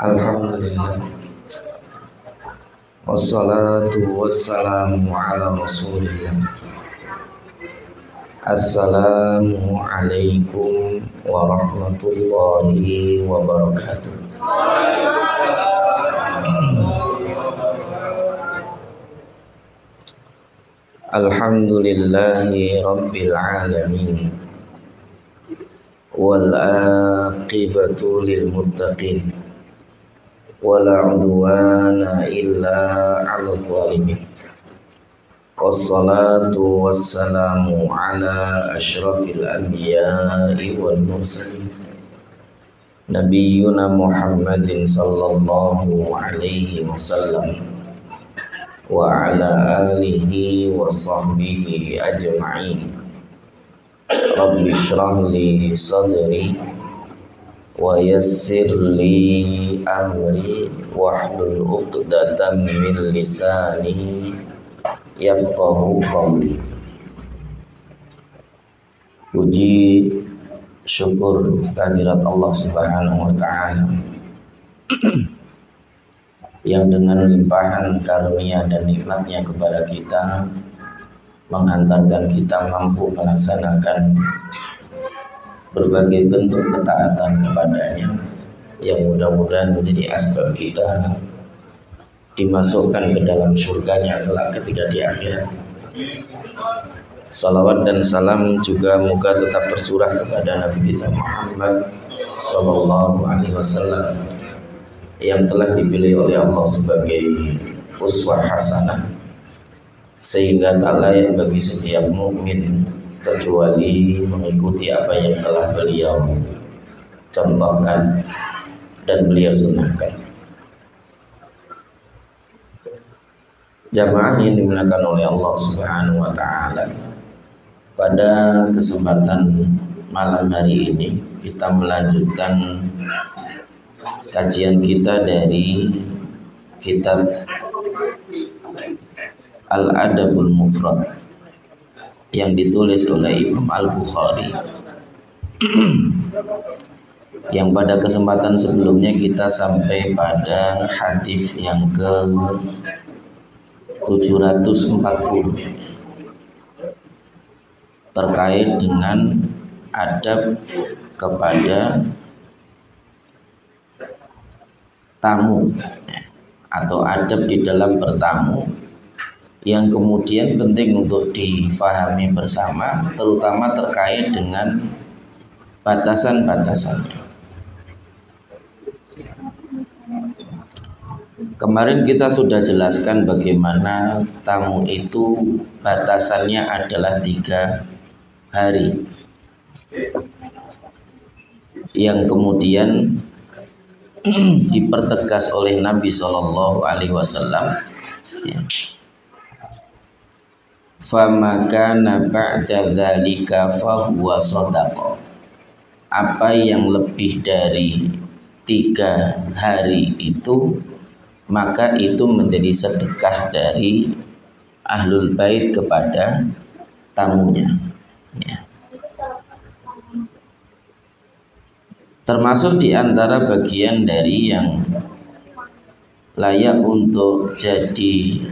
Alhamdulillah, wassalatu wassalamu ala rasulillah. Assalamualaikum warahmatullahi wabarakatuh. Alhamdulillahi rabbil alamin, wal aqibatu lil muttaqin, wala udwana illa 'alal zalimin. Wassalatu wassalamu ala asyrafil anbiya'i wal mursalin, nabiyyuna Muhammadin sallallahu alaihi wasallam wa ala alihi wa sahbihi ajma'in. Rabbi shrah li sadri wa yassir li amri wahlul 'uqdatam min lisani yafqahu qawli. Puji syukur kehadirat Allah Subhanahu wa taala yang dengan limpahan karunia dan nikmatnya kepada kita menghantarkan kita mampu melaksanakan berbagai bentuk ketaatan kepadanya, yang mudah-mudahan menjadi asbab kita dimasukkan ke dalam surganya kelak ketika di akhirat. Salawat dan salam juga moga tetap tercurah kepada Nabi kita Muhammad sallallahu alaihi wasallam yang telah dipilih oleh Allah sebagai uswah hasanah, sehingga tak layak bagi setiap mukmin kecuali mengikuti apa yang telah beliau contohkan dan beliau sunnahkan. Jamaah yang dimuliakan oleh Allah Subhanahu wa taala, pada kesempatan malam hari ini kita melanjutkan kajian kita dari kitab Al-Adabul Mufrad yang ditulis oleh Imam Al-Bukhari, yang pada kesempatan sebelumnya kita sampai pada hadis yang ke 740 terkait dengan adab kepada tamu atau adab di dalam bertamu, yang kemudian penting untuk difahami bersama, terutama terkait dengan batasan-batasannya. Kemarin kita sudah jelaskan bagaimana tamu itu batasannya adalah 3 hari, yang kemudian dipertegas oleh Nabi Shallallahu Alaihi Wasallam, ya. Famakana ba'da dzalika fahuwa shadaqah. Apa yang lebih dari 3 hari itu, maka itu menjadi sedekah dari ahlul bait kepada tamunya, ya. Termasuk di antara bagian dari yang layak untuk jadi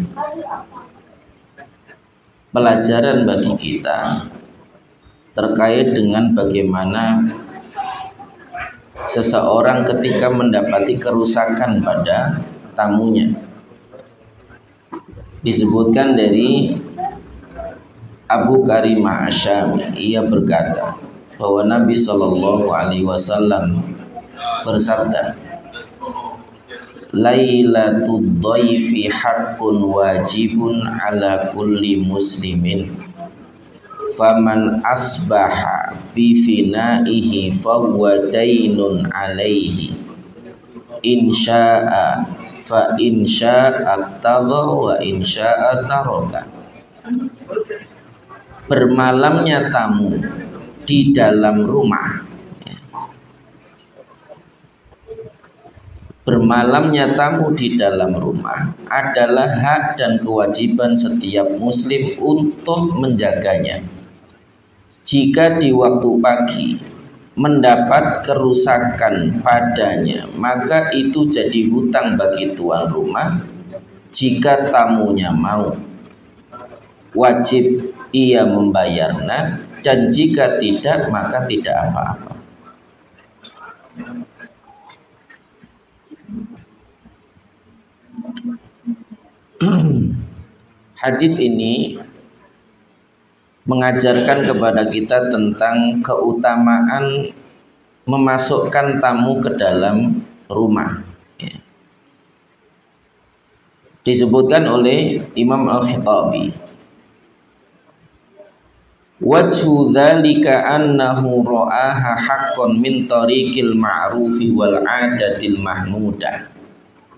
pelajaran bagi kita terkait dengan bagaimana seseorang ketika mendapati kerusakan pada tamunya. Disebutkan dari Abu Karimah Asy-Syami, ia berkata bahwa Nabi Shallallahu Alaihi Wasallam bersabda, Lailatul dhaifi haqqun wajibun ala kulli muslimin, faman asbaha bi finaihi fahuwa dainun alaihi, insya'a fa insya'a tadha wa insya'a taraka. Bermalamnya tamu di dalam rumah, bermalamnya tamu di dalam rumah adalah hak dan kewajiban setiap muslim untuk menjaganya. Jika di waktu pagi mendapat kerusakan padanya, maka itu jadi hutang bagi tuan rumah. Jika tamunya mau, wajib ia membayarnya, dan jika tidak, maka tidak apa-apa. Hadis ini mengajarkan kepada kita tentang keutamaan memasukkan tamu ke dalam rumah. Disebutkan oleh Imam Al-Khattabi, wajhu dzalika annahu ra'aha haqqan min tariqil ma'rufi wal 'adatil mahmudah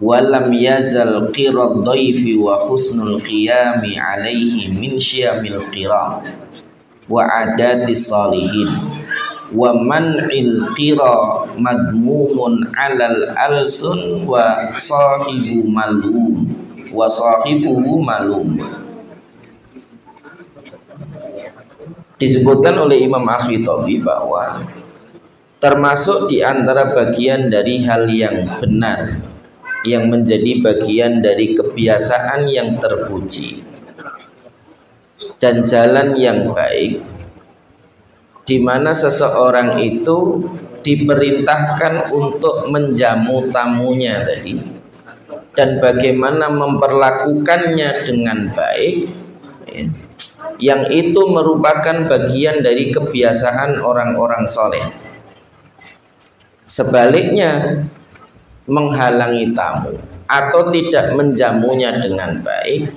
wa lam yazal qirad dhaifi wa husnul qiyami 'alaihi min syamil qira wa 'adatis salihin wa man'il qira madmumun 'alal alsun wa sahibu malum wa sahibuhu malum. Disebutkan oleh Imam Al-Khattabi bahwa termasuk di antara bagian dari hal yang benar, yang menjadi bagian dari kebiasaan yang terpuji dan jalan yang baik, di mana seseorang itu diperintahkan untuk menjamu tamunya tadi, dan bagaimana memperlakukannya dengan baik, yang itu merupakan bagian dari kebiasaan orang-orang soleh. Sebaliknya, menghalangi tamu atau tidak menjamunya dengan baik,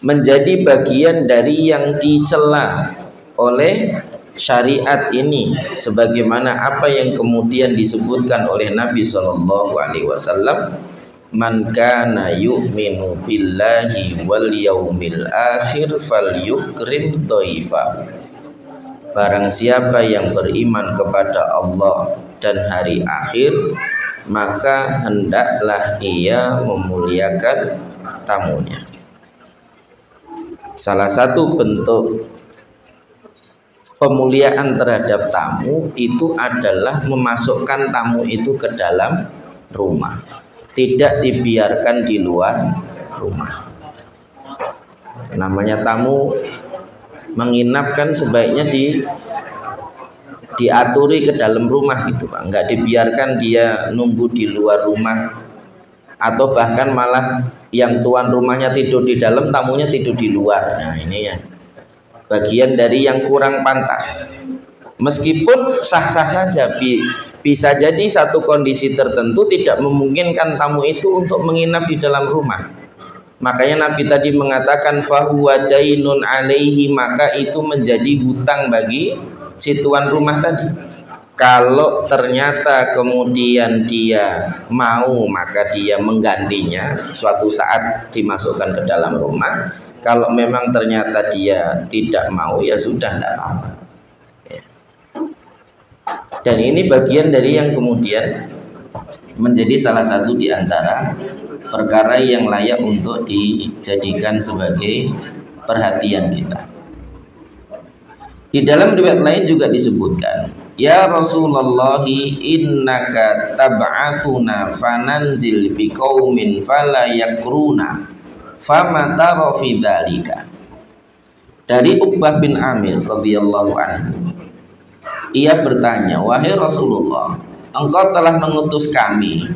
menjadi bagian dari yang dicela oleh syariat ini, sebagaimana apa yang kemudian disebutkan oleh Nabi Shallallahu Alaihi Wasallam, man kana yu'minu billahi wal yaumil akhir falyukrim dhaifa. Barang siapa yang beriman kepada Allah dan hari akhir, maka hendaklah ia memuliakan tamunya. Salah satu bentuk pemuliaan terhadap tamu itu adalah memasukkan tamu itu ke dalam rumah, tidak dibiarkan di luar rumah. Namanya tamu menginap kan sebaiknya diaturi ke dalam rumah gitu Pak, nggak dibiarkan dia nunggu di luar rumah, atau bahkan malah yang tuan rumahnya tidur di dalam, tamunya tidur di luar. Nah ini ya bagian dari yang kurang pantas. Meskipun sah-sah saja, bisa jadi satu kondisi tertentu tidak memungkinkan tamu itu untuk menginap di dalam rumah. Makanya Nabi tadi mengatakan fahuwa dainun alaihi, maka itu menjadi hutang bagi si tuan rumah tadi. Kalau ternyata kemudian dia mau, maka dia menggantinya suatu saat dimasukkan ke dalam rumah. Kalau memang ternyata dia tidak mau, ya sudah, tidak apa-apa. Dan ini bagian dari yang kemudian menjadi salah satu di antara perkara yang layak untuk dijadikan sebagai perhatian kita. Di dalam riwayat lain juga disebutkan, ya Rasulullah, innaka tab'athuna fananzil biqaumin fala yakruna fama tara fi dzalika. Dari Uqbah bin Amir radhiyallahu anhu, ia bertanya, wahai Rasulullah, engkau telah mengutus kami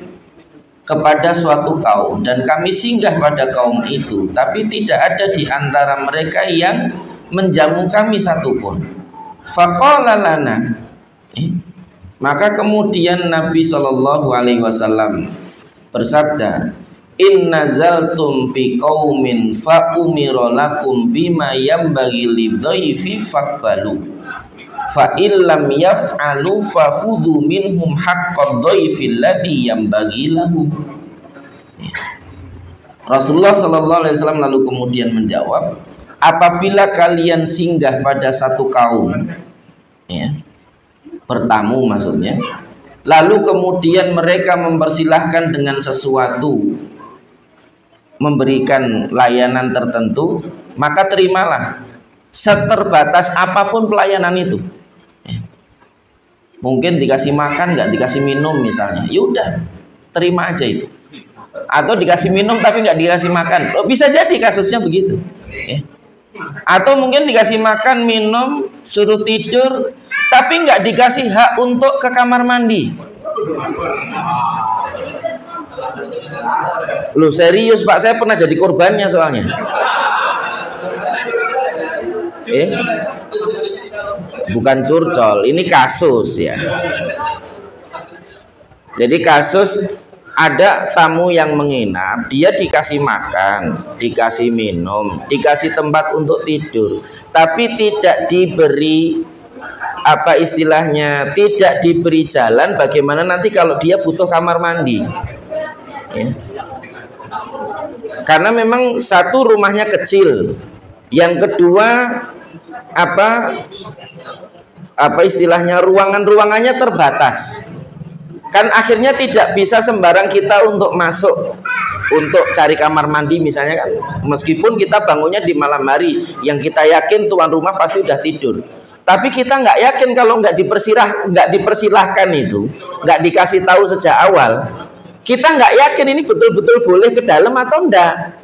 kepada suatu kaum dan kami singgah pada kaum itu, tapi tidak ada di antara mereka yang menjamu kami satupun. Faqala lana, maka kemudian Nabi Shallallahu Alaihi Wasallam bersabda, in nazaltum bi qaumin fa umira lakum bima yambaghi lidhaifi faqbalu fa illam yaf'alu fa khudhu minhum haqqad dhaifi alladhi yambaghi lahu. Rasulullah sallallahu alaihi wasallam lalu kemudian menjawab, apabila kalian singgah pada satu kaum, bertamu maksudnya, lalu kemudian mereka mempersilahkan dengan sesuatu, memberikan layanan tertentu, maka terimalah seterbatas apapun pelayanan itu. Mungkin dikasih makan nggak dikasih minum misalnya, yaudah terima aja itu. Atau dikasih minum tapi nggak dikasih makan, bisa jadi kasusnya begitu. Ya. Atau mungkin dikasih makan, minum, suruh tidur, tapi nggak dikasih hak untuk ke kamar mandi. Loh serius Pak, saya pernah jadi korbannya soalnya. Bukan curcol, ini kasus ya. Jadi kasus ada tamu yang menginap, dia dikasih makan, dikasih minum, dikasih tempat untuk tidur, tapi tidak diberi apa istilahnya, tidak diberi jalan bagaimana nanti kalau dia butuh kamar mandi. Ya. Karena memang satu rumahnya kecil, yang kedua apa istilahnya, ruangannya terbatas. Kan akhirnya tidak bisa sembarang kita untuk masuk untuk cari kamar mandi misalnya kan, meskipun kita bangunnya di malam hari yang kita yakin tuan rumah pasti udah tidur, tapi kita nggak yakin kalau nggak dipersilahkan itu, nggak dikasih tahu sejak awal, kita nggak yakin ini betul-betul boleh ke dalam atau enggak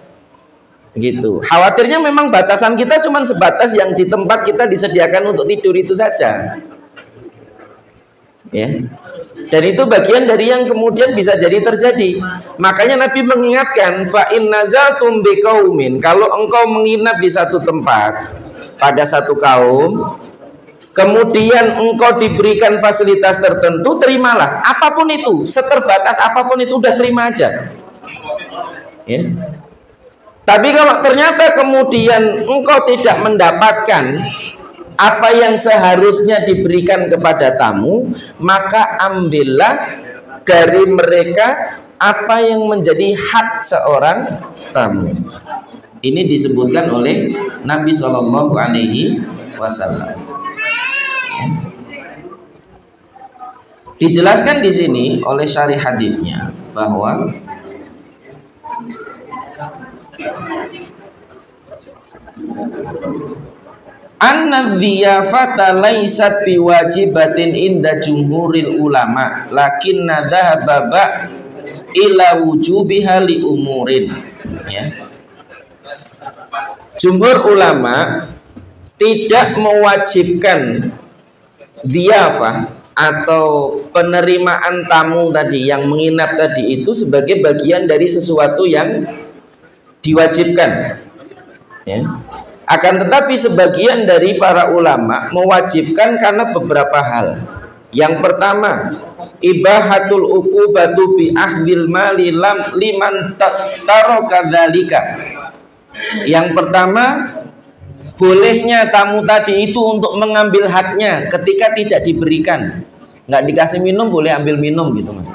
gitu. Khawatirnya memang batasan kita cuma sebatas yang di tempat kita disediakan untuk tidur itu saja ya. Dan itu bagian dari yang kemudian bisa jadi terjadi. Makanya Nabi mengingatkan, fa in nazaltum biqaumin, kalau engkau menginap di satu tempat pada satu kaum, kemudian engkau diberikan fasilitas tertentu, terimalah. Apapun itu, seterbatas apapun itu udah terima aja. Ya. Tapi kalau ternyata kemudian engkau tidak mendapatkan apa yang seharusnya diberikan kepada tamu, maka ambillah dari mereka apa yang menjadi hak seorang tamu. Ini disebutkan oleh Nabi Shallallahu Alaihi Wasallam. Dijelaskan di sini oleh syarih hadisnya bahwa anna dhiyafata laysat biwajibatin inda jumhuril ulama lakinna dhahaba ila wujubiha li umurin ya. Jumhur ulama tidak mewajibkan dhiyafah atau penerimaan tamu tadi yang menginap tadi itu sebagai bagian dari sesuatu yang diwajibkan ya. Akan tetapi sebagian dari para ulama mewajibkan karena beberapa hal. Yang pertama, ibahatul uqubatu bi ahdil mali liman taraka dzalika. Yang pertama, bolehnya tamu tadi itu untuk mengambil haknya ketika tidak diberikan. Nggak dikasih minum boleh ambil minum gitu Mas.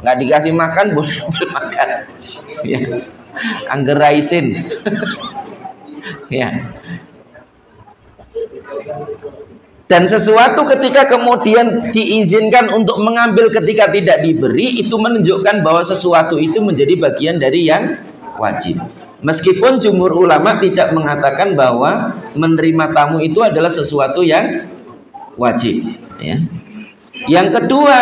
Nggak dikasih makan boleh ambil makan. Ya. Anggeraisin. Ya. Dan sesuatu ketika kemudian diizinkan untuk mengambil ketika tidak diberi, itu menunjukkan bahwa sesuatu itu menjadi bagian dari yang wajib. Meskipun jumhur ulama tidak mengatakan bahwa menerima tamu itu adalah sesuatu yang wajib ya. Yang kedua,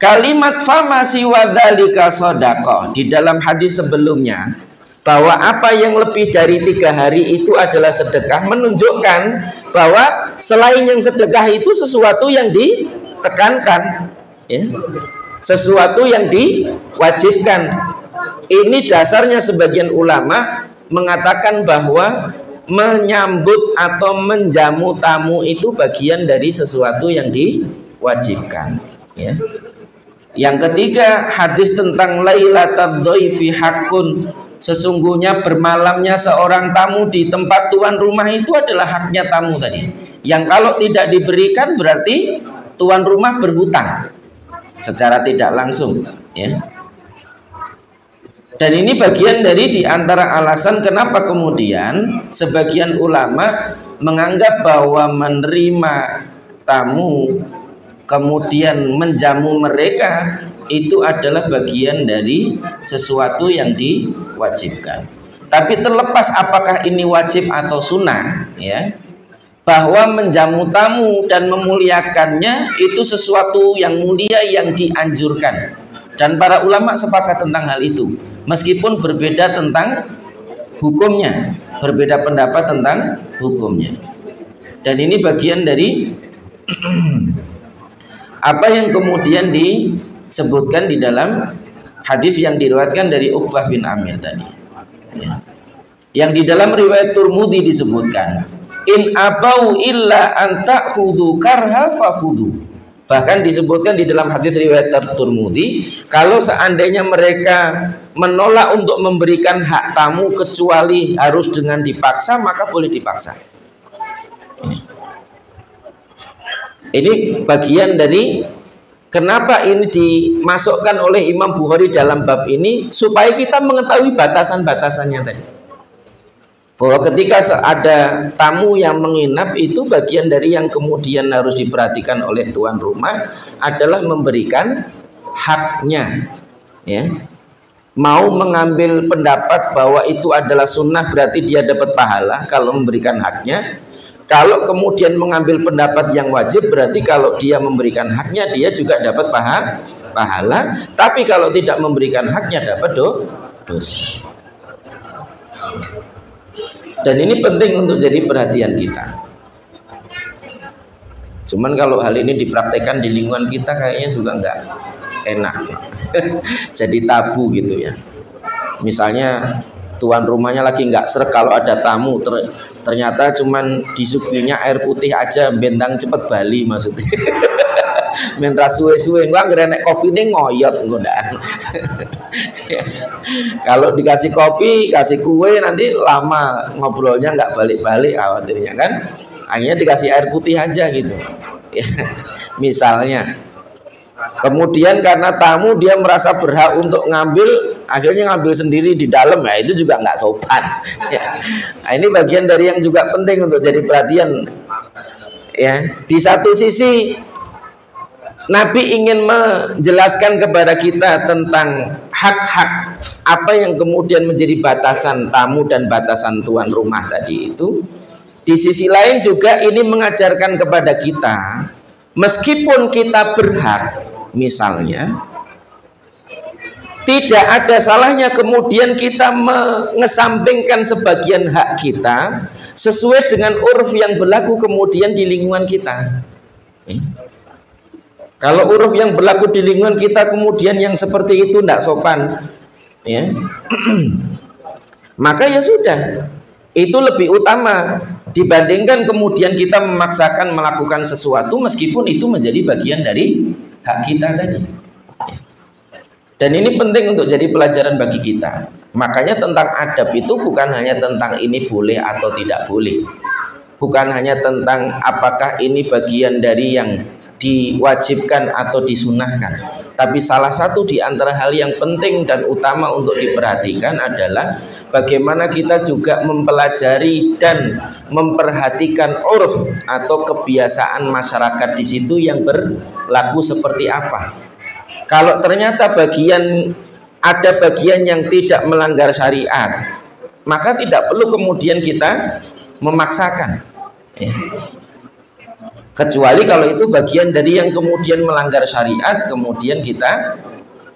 kalimat famasi wadzalika shadaqah, di dalam hadis sebelumnya bahwa apa yang lebih dari 3 hari itu adalah sedekah, menunjukkan bahwa selain yang sedekah itu sesuatu yang ditekankan ya, sesuatu yang diwajibkan. Ini dasarnya sebagian ulama mengatakan bahwa menyambut atau menjamu tamu itu bagian dari sesuatu yang diwajibkan ya. Yang ketiga, hadis tentang lailatul dhaifi haqqun, sesungguhnya bermalamnya seorang tamu di tempat tuan rumah itu adalah haknya tamu tadi, yang kalau tidak diberikan berarti tuan rumah berhutang secara tidak langsung ya. Dan ini bagian dari diantara alasan kenapa kemudian sebagian ulama menganggap bahwa menerima tamu kemudian menjamu mereka itu adalah bagian dari sesuatu yang diwajibkan. Tapi terlepas apakah ini wajib atau sunnah ya, bahwa menjamu tamu dan memuliakannya itu sesuatu yang mulia yang dianjurkan, dan para ulama sepakat tentang hal itu meskipun berbeda tentang hukumnya, berbeda pendapat tentang hukumnya. Dan ini bagian dari apa yang kemudian disebutkan di dalam hadis yang diriwayatkan dari Uqbah bin Amir tadi, ya. Yang di dalam riwayat Tirmidzi disebutkan, in abau illa an ta'khudhu karha fakhudhu. Bahkan disebutkan di dalam hadis riwayat Tirmidzi, kalau seandainya mereka menolak untuk memberikan hak tamu kecuali harus dengan dipaksa, maka boleh dipaksa. Ini bagian dari kenapa ini dimasukkan oleh Imam Bukhari dalam bab ini, supaya kita mengetahui batasan-batasannya tadi. Bahwa ketika ada tamu yang menginap, itu bagian dari yang kemudian harus diperhatikan oleh tuan rumah adalah memberikan haknya, ya. Mau mengambil pendapat bahwa itu adalah sunnah berarti dia dapat pahala kalau memberikan haknya. Kalau kemudian mengambil pendapat yang wajib berarti kalau dia memberikan haknya dia juga dapat pahala. Tapi kalau tidak memberikan haknya dapat dosa. Dan ini penting untuk jadi perhatian kita. Cuman kalau hal ini dipraktekkan di lingkungan kita kayaknya juga enggak enak. Jadi tabu gitu ya. Misalnya tuan rumahnya lagi enggak srek kalau ada tamu, ternyata cuman disuguhinya air putih aja, bentang cepet bali maksudnya. Men ra suwe-suwe engko anggere nek kopine ngoyot engko ndak. Kalau dikasih kopi, kasih kue nanti lama ngobrolnya nggak balik-balik khawatirnya kan. Akhirnya dikasih air putih aja gitu. Misalnya. Kemudian karena tamu dia merasa berhak untuk ngambil, akhirnya ngambil sendiri di dalam, ya itu juga nggak sopan. Nah, ini bagian dari yang juga penting untuk jadi perhatian. Ya, di satu sisi Nabi ingin menjelaskan kepada kita tentang hak-hak apa yang kemudian menjadi batasan tamu dan batasan tuan rumah tadi itu. Di sisi lain juga ini mengajarkan kepada kita, meskipun kita berhak, misalnya, tidak ada salahnya kemudian kita mengesampingkan sebagian hak kita sesuai dengan urf yang berlaku kemudian di lingkungan kita. Kalau uruf yang berlaku di lingkungan kita kemudian yang seperti itu tidak sopan, ya, maka ya sudah, itu lebih utama dibandingkan kemudian kita memaksakan melakukan sesuatu meskipun itu menjadi bagian dari hak kita tadi. Dan ini penting untuk jadi pelajaran bagi kita. Makanya tentang adab itu bukan hanya tentang ini boleh atau tidak boleh, bukan hanya tentang apakah ini bagian dari yang diwajibkan atau disunahkan, tapi salah satu di antara hal yang penting dan utama untuk diperhatikan adalah bagaimana kita juga mempelajari dan memperhatikan urf atau kebiasaan masyarakat di situ yang berlaku seperti apa. Kalau ternyata ada bagian yang tidak melanggar syariat, maka tidak perlu kemudian kita memaksakan, ya. Kecuali kalau itu bagian dari yang kemudian melanggar syariat, kemudian kita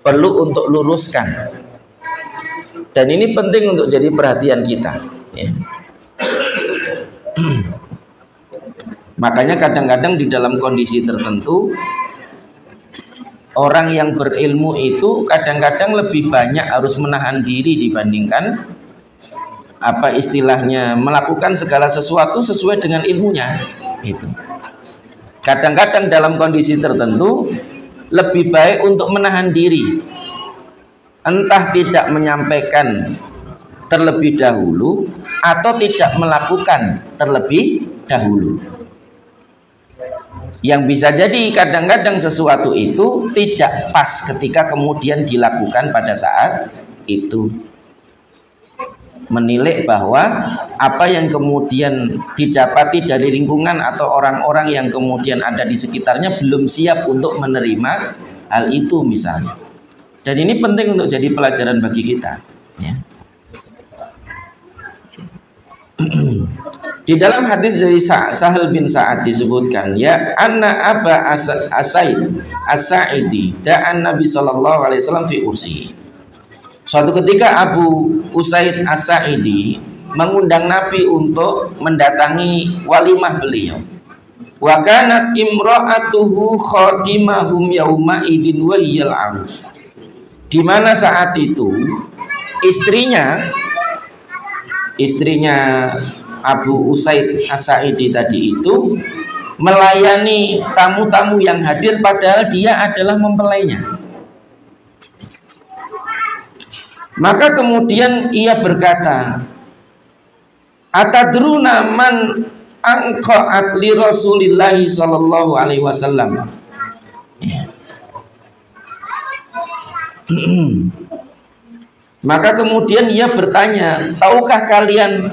perlu untuk luruskan. Dan ini penting untuk jadi perhatian kita, ya. Makanya kadang-kadang di dalam kondisi tertentu, orang yang berilmu itu kadang-kadang lebih banyak harus menahan diri dibandingkan apa istilahnya melakukan segala sesuatu sesuai dengan ilmunya. Itu. Kadang-kadang dalam kondisi tertentu lebih baik untuk menahan diri, entah tidak menyampaikan terlebih dahulu atau tidak melakukan terlebih dahulu. Yang bisa jadi kadang-kadang sesuatu itu tidak pas ketika kemudian dilakukan pada saat itu. Menilai bahwa apa yang kemudian didapati dari lingkungan atau orang-orang yang kemudian ada di sekitarnya belum siap untuk menerima hal itu misalnya. Dan ini penting untuk jadi pelajaran bagi kita, ya. Di dalam hadis dari Sahal bin Sa'ad disebutkan, ya anna Aba As-Sa'idi da'an Nabi sallallahu alaihi wasallam fi ursi. Suatu ketika Abu Usaid As-Sa'idi mengundang Nabi untuk mendatangi walimah beliau. Wa kanat imra'atuhu khadimahum yauma idin wa hiyal arus. Di mana saat itu istrinya Abu Usaid As-Sa'idi tadi itu melayani tamu-tamu yang hadir padahal dia adalah mempelainya. Maka kemudian ia berkata, atadruna man anqa'at li Rasulillah sallallahu alaihi wasallam. Maka kemudian ia bertanya, tahukah kalian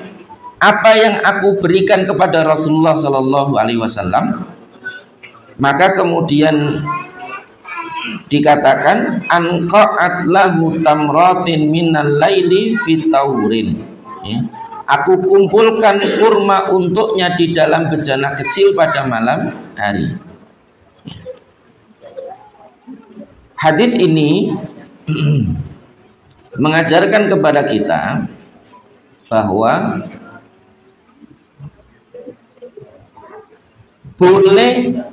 apa yang aku berikan kepada Rasulullah sallallahu alaihi wasallam? Maka kemudian dikatakan anqa'at lahu tamratin minal laili fi taurin. Ya. Aku kumpulkan kurma untuknya di dalam bejana kecil pada malam hari. Hadis ini mengajarkan kepada kita bahwa boleh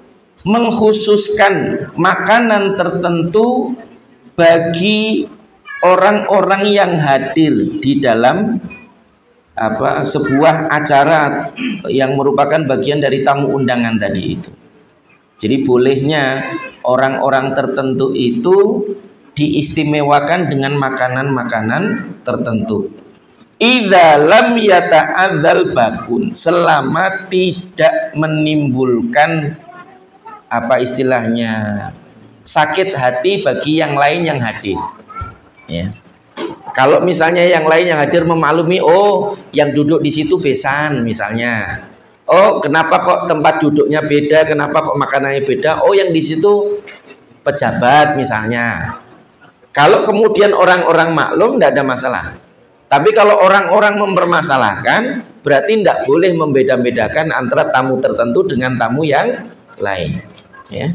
mengkhususkan makanan tertentu bagi orang-orang yang hadir di dalam sebuah acara yang merupakan bagian dari tamu undangan tadi itu. Jadi bolehnya orang-orang tertentu itu diistimewakan dengan makanan-makanan tertentu. Idza lam yata'adzal bakun, selama tidak menimbulkan sakit hati bagi yang lain yang hadir. Ya. Kalau misalnya yang lain yang hadir memaklumi, oh yang duduk di situ besan misalnya. Oh kenapa kok tempat duduknya beda, kenapa kok makanannya beda? Oh yang di situ pejabat misalnya. Kalau kemudian orang-orang maklum tidak ada masalah. Tapi kalau orang-orang mempermasalahkan, berarti tidak boleh membeda-bedakan antara tamu tertentu dengan tamu yang lain. Ya.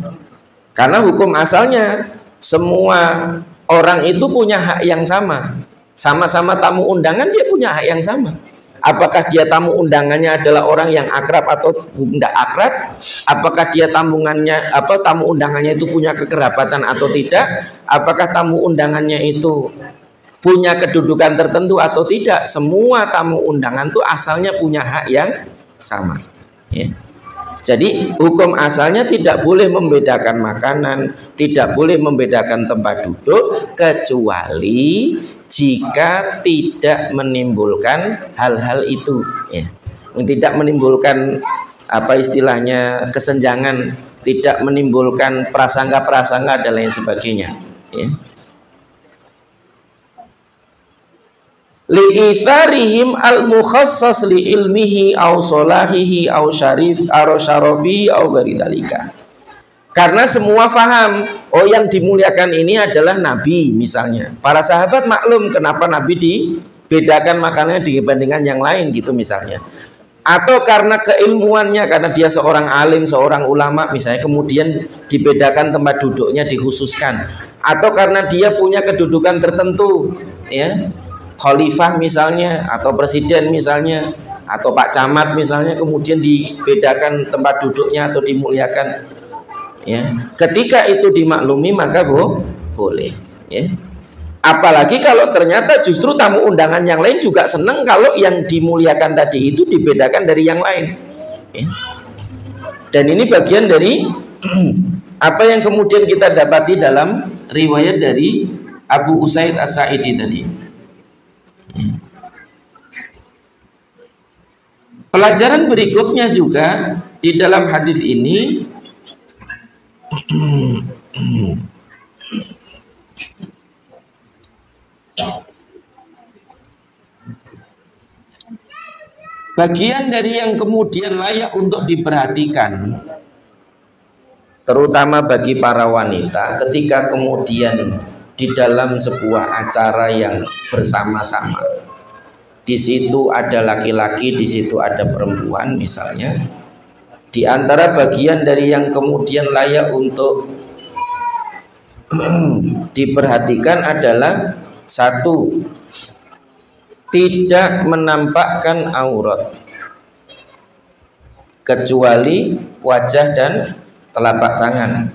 Karena hukum asalnya semua orang itu punya hak yang sama. Sama-sama tamu undangan dia punya hak yang sama. Apakah dia tamu undangannya adalah orang yang akrab atau tidak akrab? Apakah dia tamu undangannya itu punya kekerabatan atau tidak? Apakah tamu undangannya itu punya kedudukan tertentu atau tidak? Semua tamu undangan itu asalnya punya hak yang sama. Ya. Jadi hukum asalnya tidak boleh membedakan makanan, tidak boleh membedakan tempat duduk, kecuali jika tidak menimbulkan hal-hal itu, ya. Tidak menimbulkan kesenjangan, tidak menimbulkan prasangka-prasangka dan lain sebagainya, ya. Li'itharihim al-mukhassas li ilmihi au solahihi au syarafihi au gharidalika. Karena semua faham, oh yang dimuliakan ini adalah Nabi misalnya. Para sahabat maklum kenapa Nabi dibedakan makanannya dibandingkan yang lain gitu misalnya. Atau karena keilmuannya, karena dia seorang alim, seorang ulama misalnya, kemudian dibedakan tempat duduknya, dikhususkan. Atau karena dia punya kedudukan tertentu, ya. Khalifah misalnya, atau presiden misalnya, atau Pak Camat misalnya, kemudian dibedakan tempat duduknya atau dimuliakan, ya. Ketika itu dimaklumi maka boleh, ya. Apalagi kalau ternyata justru tamu undangan yang lain juga senang kalau yang dimuliakan tadi itu dibedakan dari yang lain, ya. Dan ini bagian dari apa yang kemudian kita dapati dalam riwayat dari Abu Usaid As-Sa'idi tadi. Pelajaran berikutnya juga di dalam hadis ini bagian dari yang kemudian layak untuk diperhatikan, terutama bagi para wanita ketika kemudian di dalam sebuah acara yang bersama-sama, di situ ada laki-laki, di situ ada perempuan misalnya. Di antara bagian dari yang kemudian layak untuk diperhatikan adalah satu, tidak menampakkan aurat kecuali wajah dan telapak tangan.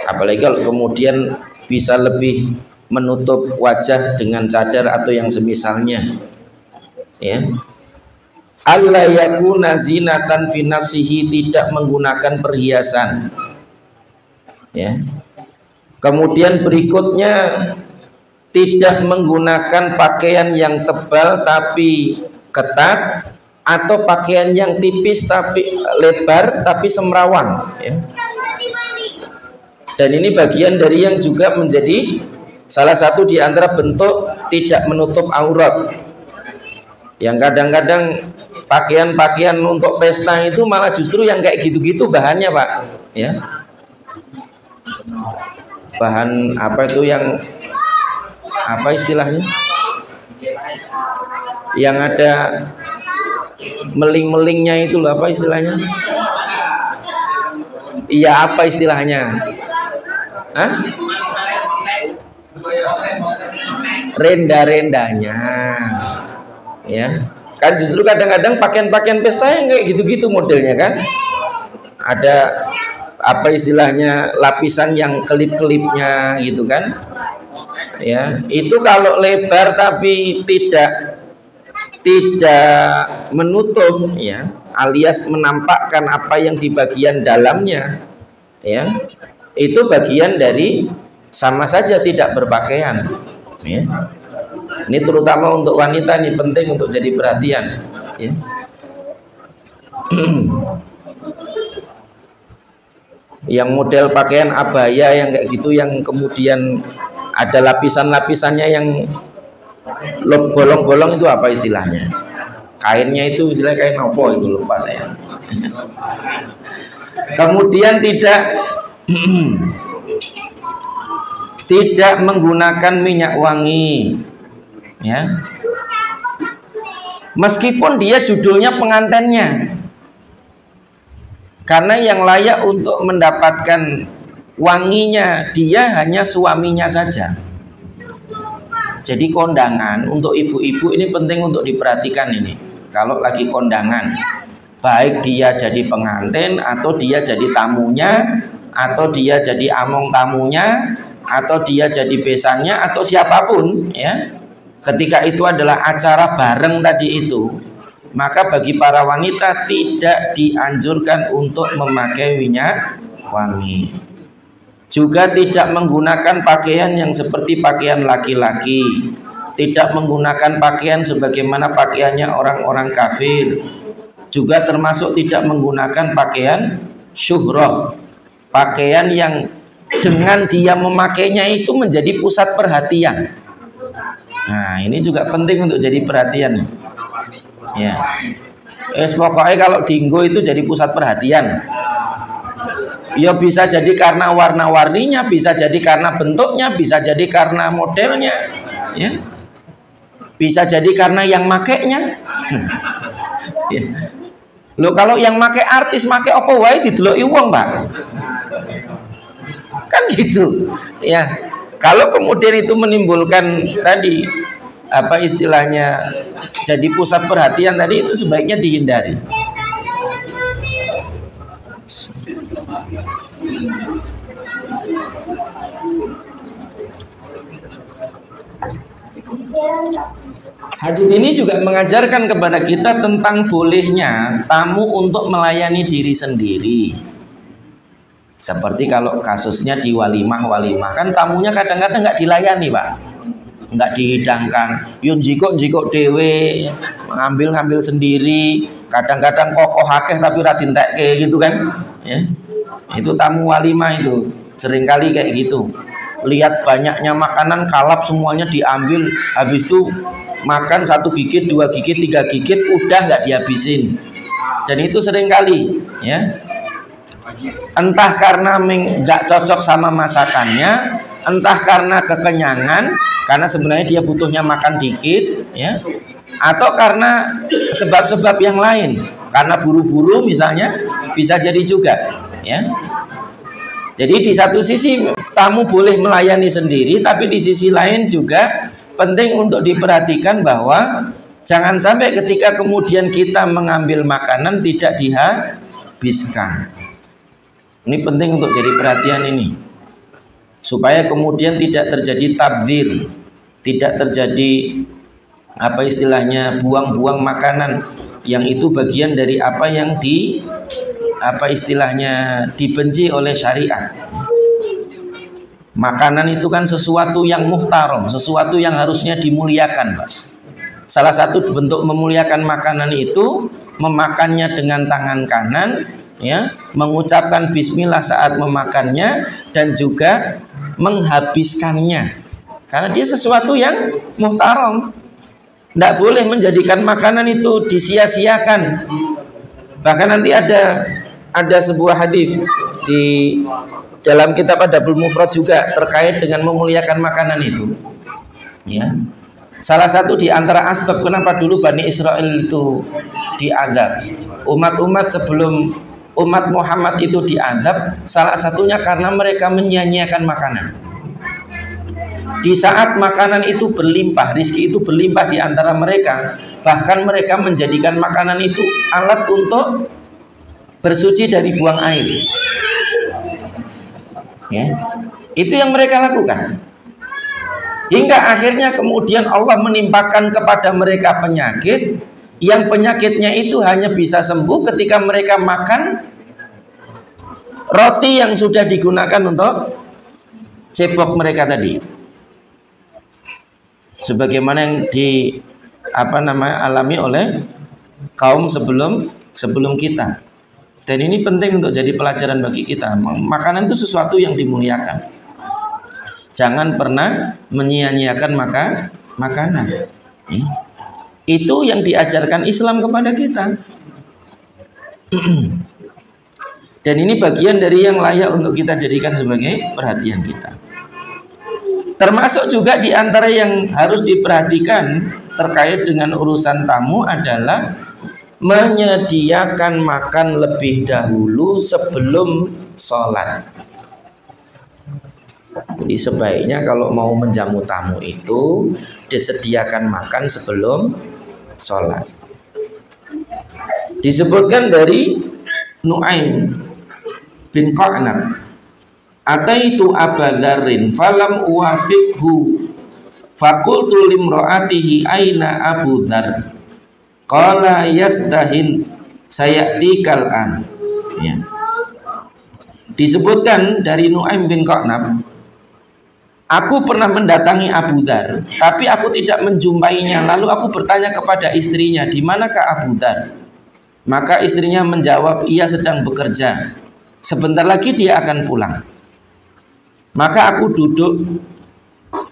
Apalagi kalau kemudian bisa lebih menutup wajah dengan cadar atau yang semisalnya, ya. Alla yakuna zinatan fi nafsihi, tidak menggunakan perhiasan, ya. Kemudian berikutnya, tidak menggunakan pakaian yang tebal tapi ketat, atau pakaian yang tipis tapi lebar tapi semrawang, ya. Dan ini bagian dari yang juga menjadi salah satu di antara bentuk tidak menutup aurat. Yang kadang-kadang pakaian-pakaian untuk pesta itu malah justru yang kayak gitu-gitu bahannya, Pak, ya. Bahan apa itu, yang apa istilahnya, yang ada meling-melingnya itu loh, apa istilahnya? Iya, apa istilahnya? Hah? Renda-rendanya, ya. Kan justru kadang-kadang pakaian-pakaian pesta yang kayak gitu-gitu modelnya kan. Ada apa istilahnya, lapisan yang kelip-kelipnya gitu kan, ya. Itu kalau lebar tapi tidak menutup, ya, alias menampakkan apa yang di bagian dalamnya, ya, itu bagian dari sama saja tidak berpakaian, ya. Ini terutama untuk wanita, ini penting untuk jadi perhatian, ya. Yang model pakaian abaya yang kayak gitu, yang kemudian ada lapisan-lapisannya yang bolong-bolong, itu apa istilahnya? Kainnya itu istilahnya kain apa itu, lupa saya. Kemudian tidak menggunakan minyak wangi, ya. Meskipun dia judulnya pengantennya, karena yang layak untuk mendapatkan wanginya dia hanya suaminya saja. Jadi kondangan untuk ibu-ibu ini penting untuk diperhatikan ini. Kalau lagi kondangan, baik dia jadi pengantin atau dia jadi tamunya, atau dia jadi among tamunya, atau dia jadi besannya, atau siapapun, ya. Ketika itu adalah acara bareng tadi itu, maka bagi para wanita tidak dianjurkan untuk memakai minyak wangi. Juga tidak menggunakan pakaian yang seperti pakaian laki-laki, tidak menggunakan pakaian sebagaimana pakaiannya orang-orang kafir. Juga termasuk tidak menggunakan pakaian syuhrah, pakaian yang dengan dia memakainya itu menjadi pusat perhatian. Nah, ini juga penting untuk jadi perhatian, ya. Pokoknya kalau dinggo itu jadi pusat perhatian. Ya bisa jadi karena warna-warninya, bisa jadi karena bentuknya, bisa jadi karena modelnya, ya. Bisa jadi karena yang makainya. Ya. Loh, kalau yang makai artis makai apa wae dideloki wong, Pak. Kan gitu. Ya. Kalau kemudian itu menimbulkan tadi apa istilahnya jadi pusat perhatian tadi, itu sebaiknya dihindari. Hadis ini juga mengajarkan kepada kita tentang bolehnya tamu untuk melayani diri sendiri. Seperti kalau kasusnya di walimah kan tamunya kadang-kadang nggak dilayani, Pak, nggak dihidangkan. Yun jiko dewe, ngambil sendiri. Kadang-kadang kokoh akeh tapi ratin tekke gitu kan, ya. Itu tamu walimah itu seringkali kayak gitu. Lihat banyaknya makanan, kalap semuanya diambil, habis itu makan 1 gigit, 2 gigit, 3 gigit, udah nggak dihabisin. Dan itu seringkali, ya. Entah karena nggak cocok sama masakannya, entah karena kekenyangan, karena sebenarnya dia butuhnya makan dikit, ya, atau karena sebab-sebab yang lain, karena buru-buru misalnya, bisa jadi juga, ya. Jadi di satu sisi tamu boleh melayani sendiri, tapi di sisi lain juga penting untuk diperhatikan bahwa jangan sampai ketika kemudian kita mengambil makanan tidak dihabiskan. Ini penting untuk jadi perhatian ini, supaya kemudian tidak terjadi tabdzir, tidak terjadi apa istilahnya buang-buang makanan, yang itu bagian dari apa yang dibenci oleh syariat. Makanan itu kan sesuatu yang muhtaram, sesuatu yang harusnya dimuliakan, Pak. Salah satu bentuk memuliakan makanan itu memakannya dengan tangan kanan, ya, mengucapkan bismillah saat memakannya, dan juga menghabiskannya, karena dia sesuatu yang muhtaram. Tidak boleh menjadikan makanan itu disia-siakan. Bahkan nanti ada sebuah hadis di dalam kitab Adabul Mufrad juga terkait dengan memuliakan makanan itu, ya. Salah satu di antara asbab kenapa dulu Bani Israel itu diazab, umat-umat sebelum umat Muhammad itu diazab, salah satunya karena mereka menyia-nyiakan makanan. Di saat makanan itu berlimpah, rizki itu berlimpah di antara mereka, bahkan mereka menjadikan makanan itu alat untuk bersuci dari buang air, ya. Itu yang mereka lakukan, hingga akhirnya kemudian Allah menimpakan kepada mereka penyakit, yang penyakitnya itu hanya bisa sembuh ketika mereka makan roti yang sudah digunakan untuk cebok mereka tadi, sebagaimana yang alami oleh kaum sebelum kita. Dan ini penting untuk jadi pelajaran bagi kita. Makanan itu sesuatu yang dimuliakan. Jangan pernah menyia-nyiakan makanan. Itu yang diajarkan Islam kepada kita. Dan ini bagian dari yang layak untuk kita jadikan sebagai perhatian kita. Termasuk juga di antara yang harus diperhatikan terkait dengan urusan tamu adalah menyediakan makan lebih dahulu sebelum sholat. Jadi sebaiknya kalau mau menjamu tamu itu disediakan makan sebelum sholat. Disebutkan dari Nu'aim bin Qa'nab, ataitu Aba Dzarrin falam uwafiqhu faqultu limra'atihi aina Abu Dzar qala yasdahin sayatikal an, ya. Disebutkan dari Nu'aim bin Qa'nab, aku pernah mendatangi Abu Dzar, tapi aku tidak menjumpainya. Lalu aku bertanya kepada istrinya, di manakah Abu Dzar? Maka istrinya menjawab, ia sedang bekerja, sebentar lagi dia akan pulang. Maka aku duduk,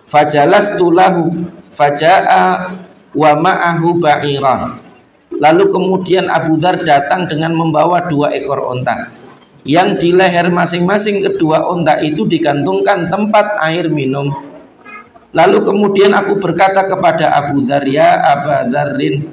fajalastu lahu faja'a wa ma'ahu ba'iran. Lalu kemudian Abu Dzar datang dengan membawa 2 ekor onta, yang di leher masing-masing kedua onta itu digantungkan tempat air minum. Lalu kemudian aku berkata kepada Abu Dzar, ya Aba Dzarrin,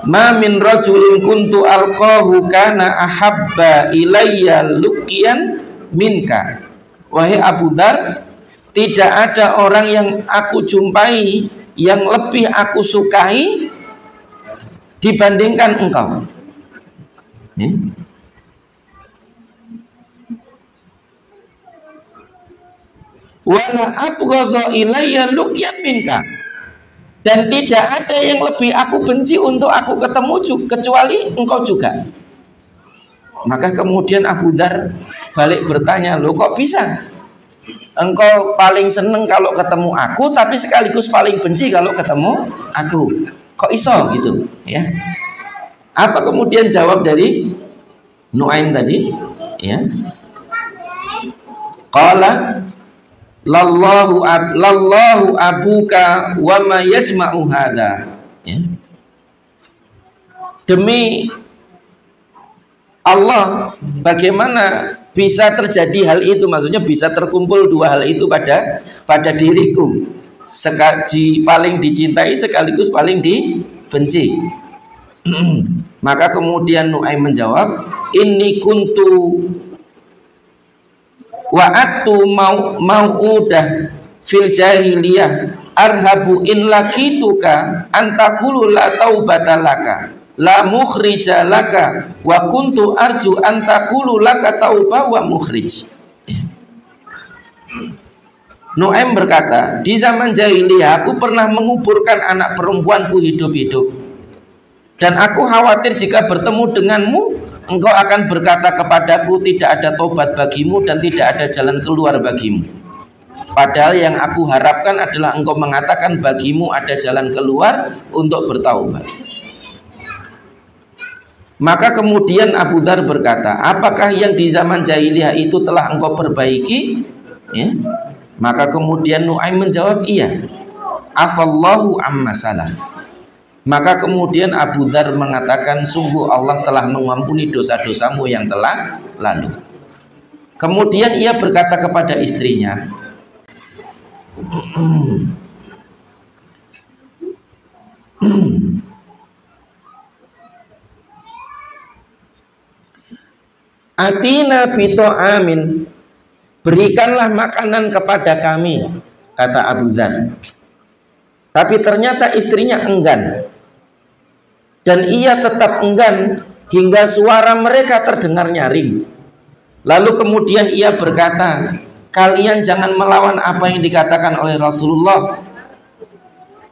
ma min rajulin kuntu alqahu kana ahabba ilayya lukian minka. Wahai Abu Dzar, tidak ada orang yang aku jumpai yang lebih aku sukai dibandingkan engkau. Wala abghadha ilayya lukian minka, dan tidak ada yang lebih aku benci untuk aku ketemu kecuali engkau juga. Maka kemudian Abu Dzar balik bertanya, loh kok bisa? Engkau paling seneng kalau ketemu aku, tapi sekaligus paling benci kalau ketemu aku. Kok iso gitu? Ya. Apa kemudian jawab dari Nu'aim tadi? Ya. Qala lallahu abuka wa ma yajma'u hadza. Ya. Demi Allah, bagaimana bisa terjadi hal itu, maksudnya bisa terkumpul dua hal itu pada diriku, paling dicintai sekaligus paling dibenci. Maka kemudian Nuaim menjawab, inni kuntu wa'atu mau'udah fil jahiliyah arhabu in lakituka antakulu la taubatalaka la mukhrija laka wa kuntu arju antakulu laka tauba wa mukhrij. Nuaim berkata, di zaman jahiliyah aku pernah menguburkan anak perempuanku hidup-hidup, dan aku khawatir jika bertemu denganmu engkau akan berkata kepadaku tidak ada tobat bagimu dan tidak ada jalan keluar bagimu. Padahal yang aku harapkan adalah engkau mengatakan bagimu ada jalan keluar untuk bertaubat. Maka kemudian Abu Dzar berkata, apakah yang di zaman jahiliyah itu telah engkau perbaiki? Ya. Maka kemudian Nuaim menjawab, iya. Afallahu amma salaf. Maka kemudian Abu Dzar mengatakan, sungguh Allah telah mengampuni dosa-dosamu yang telah lalu. Kemudian ia berkata kepada istrinya, atina bito amin, berikanlah makanan kepada kami, kata Abu Dzar. Tapi ternyata istrinya enggan, dan ia tetap enggan hingga suara mereka terdengar nyaring. Lalu kemudian ia berkata, kalian jangan melawan apa yang dikatakan oleh Rasulullah.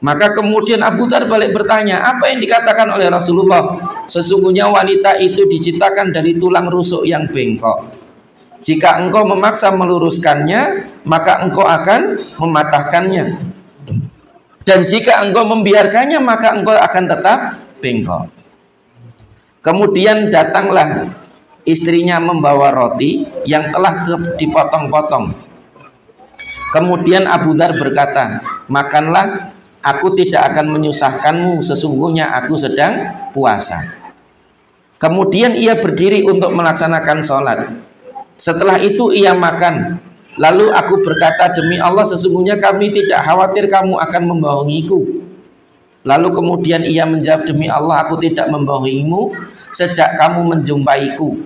Maka kemudian Abu Dzar balik bertanya, apa yang dikatakan oleh Rasulullah? Sesungguhnya wanita itu diciptakan dari tulang rusuk yang bengkok. Jika engkau memaksa meluruskannya, maka engkau akan mematahkannya. Dan jika engkau membiarkannya, maka engkau akan tetap bengkok. Kemudian datanglah istrinya membawa roti yang telah dipotong-potong. Kemudian Abu Dzar berkata, makanlah, aku tidak akan menyusahkanmu, sesungguhnya aku sedang puasa. Kemudian ia berdiri untuk melaksanakan sholat. Setelah itu ia makan. Lalu aku berkata, demi Allah sesungguhnya kami tidak khawatir kamu akan membohongiku. Lalu kemudian ia menjawab, demi Allah aku tidak membohongimu sejak kamu menjumpaiku.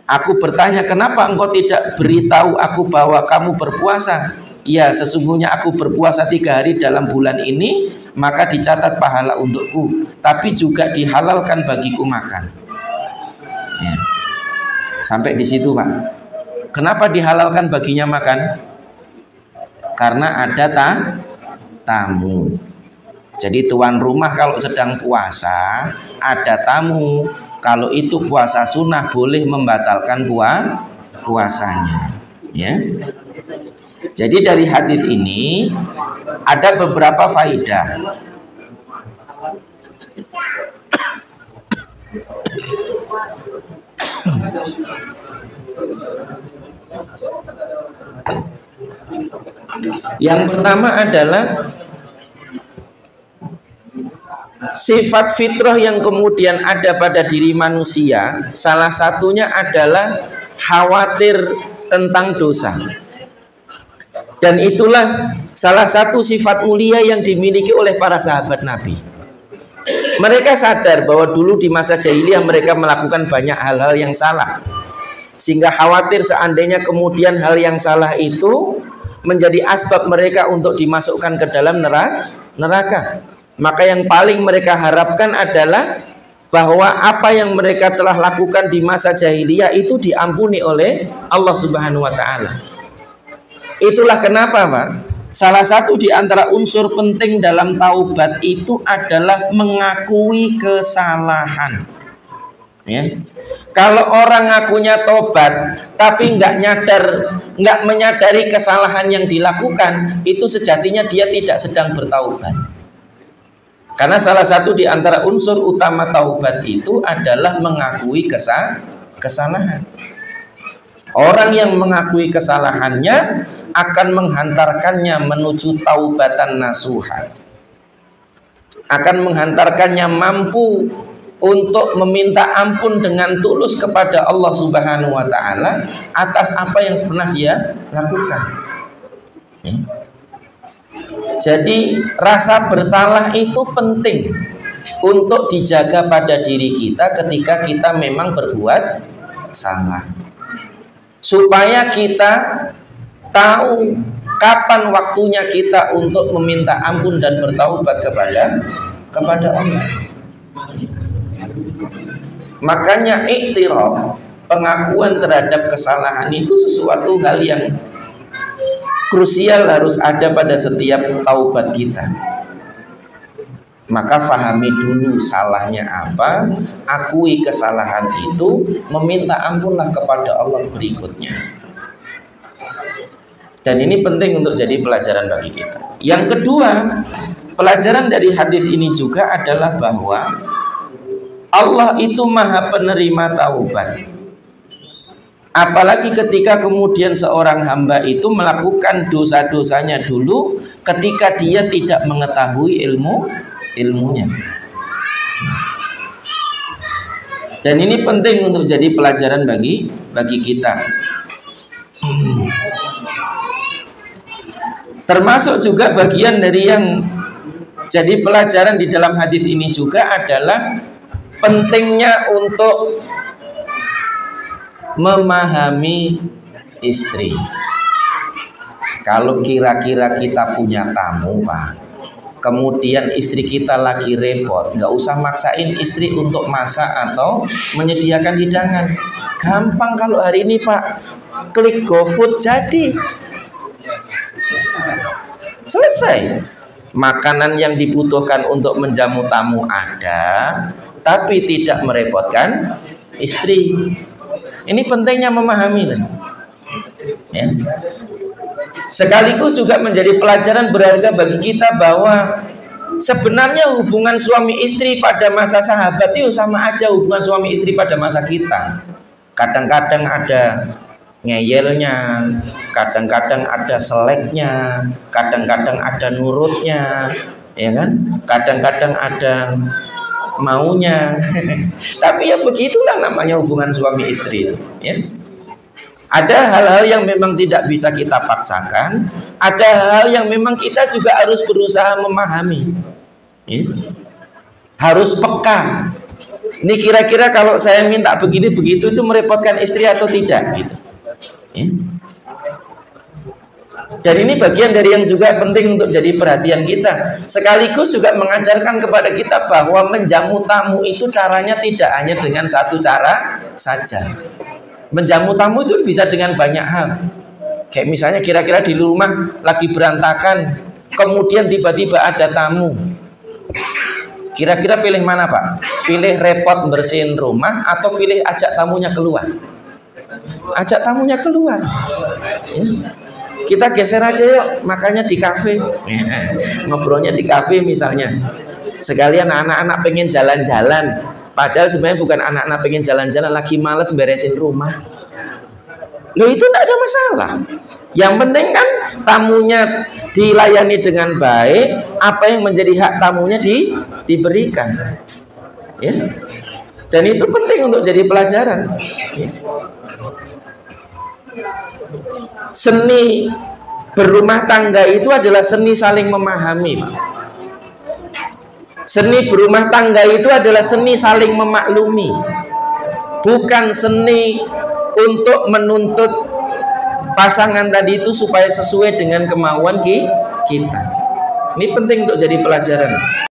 Aku bertanya, kenapa engkau tidak beritahu aku bahwa kamu berpuasa? Ya, sesungguhnya aku berpuasa 3 hari dalam bulan ini, maka dicatat pahala untukku, tapi juga dihalalkan bagiku makan. Ya. Sampai di situ, Pak. Kenapa dihalalkan baginya makan? Karena ada tamu. Jadi tuan rumah kalau sedang puasa ada tamu, kalau itu puasa sunnah boleh membatalkan puasanya. Ya. Jadi dari hadis ini ada beberapa faidah. Yang pertama adalah sifat fitrah yang kemudian ada pada diri manusia, salah satunya adalah khawatir tentang dosa. Dan itulah salah satu sifat mulia yang dimiliki oleh para sahabat Nabi. Mereka sadar bahwa dulu di masa jahiliyah mereka melakukan banyak hal-hal yang salah, sehingga khawatir seandainya kemudian hal yang salah itu menjadi asbab mereka untuk dimasukkan ke dalam neraka. Maka yang paling mereka harapkan adalah bahwa apa yang mereka telah lakukan di masa jahiliyah itu diampuni oleh Allah Subhanahu wa taala. Itulah kenapa, Pak, salah satu di antara unsur penting dalam taubat itu adalah mengakui kesalahan. Ya. Kalau orang ngakunya tobat tapi nggak menyadari kesalahan yang dilakukan, itu sejatinya dia tidak sedang bertaubat. Karena salah satu di antara unsur utama taubat itu adalah mengakui kesalahan. Orang yang mengakui kesalahannya akan menghantarkannya menuju taubatan nasuha, akan menghantarkannya mampu untuk meminta ampun dengan tulus kepada Allah Subhanahu wa taala atas apa yang pernah dia lakukan. Jadi rasa bersalah itu penting untuk dijaga pada diri kita ketika kita memang berbuat salah, supaya kita tahu kapan waktunya kita untuk meminta ampun dan bertaubat kepada Allah. Makanya iktiraf, pengakuan terhadap kesalahan itu sesuatu hal yang krusial, harus ada pada setiap taubat kita. Maka fahami dulu salahnya apa, akui kesalahan itu, meminta ampunlah kepada Allah berikutnya. Dan ini penting untuk jadi pelajaran bagi kita. Yang kedua, pelajaran dari hadis ini juga adalah bahwa Allah itu maha penerima taubat. Apalagi ketika kemudian seorang hamba itu melakukan dosa-dosanya dulu ketika dia tidak mengetahui ilmunya. Dan ini penting untuk jadi pelajaran bagi kita. Termasuk juga bagian dari yang jadi pelajaran di dalam hadis ini juga adalah pentingnya untuk memahami istri. Kalau kira-kira kita punya tamu, Pak, kemudian istri kita lagi repot, nggak usah maksain istri untuk masak atau menyediakan hidangan. Gampang kalau hari ini, Pak, klik GoFood jadi. Selesai. Makanan yang dibutuhkan untuk menjamu tamu ada, tapi tidak merepotkan istri. Ini pentingnya memahami, ya. Sekaligus juga menjadi pelajaran berharga bagi kita bahwa sebenarnya hubungan suami istri pada masa sahabat itu sama aja hubungan suami istri pada masa kita. Kadang-kadang ada ngeyelnya, kadang-kadang ada seleknya, kadang-kadang ada nurutnya, ya kan? Kadang-kadang ada maunya. Tapi ya begitulah namanya hubungan suami istri itu, ya. Ada hal-hal yang memang tidak bisa kita paksakan, ada hal yang memang kita juga harus berusaha memahami, ya. Harus peka. Ini kira-kira kalau saya minta begini begitu itu merepotkan istri atau tidak, gitu. Ya. Dan ini bagian dari yang juga penting untuk jadi perhatian kita. Sekaligus juga mengajarkan kepada kita bahwa menjamu tamu itu caranya tidak hanya dengan satu cara saja. Menjamu tamu itu bisa dengan banyak hal. Kayak misalnya kira-kira di rumah lagi berantakan, kemudian tiba-tiba ada tamu. Kira-kira pilih mana, Pak? Pilih repot bersihin rumah atau pilih ajak tamunya keluar? Ajak tamunya keluar, ya. Kita geser aja yuk, makanya di kafe. Ngobrolnya di kafe misalnya. Sekalian anak-anak pengen jalan-jalan, padahal sebenarnya bukan anak-anak pengen jalan-jalan, lagi males beresin rumah. Loh, itu tidak ada masalah. Yang penting kan tamunya dilayani dengan baik, apa yang menjadi hak tamunya diberikan, ya. Dan itu penting untuk jadi pelajaran, ya. Seni berumah tangga itu adalah seni saling memahami. Seni berumah tangga itu adalah seni saling memaklumi, bukan seni untuk menuntut pasangan tadi itu supaya sesuai dengan kemauan kita. Ini penting untuk jadi pelajaran.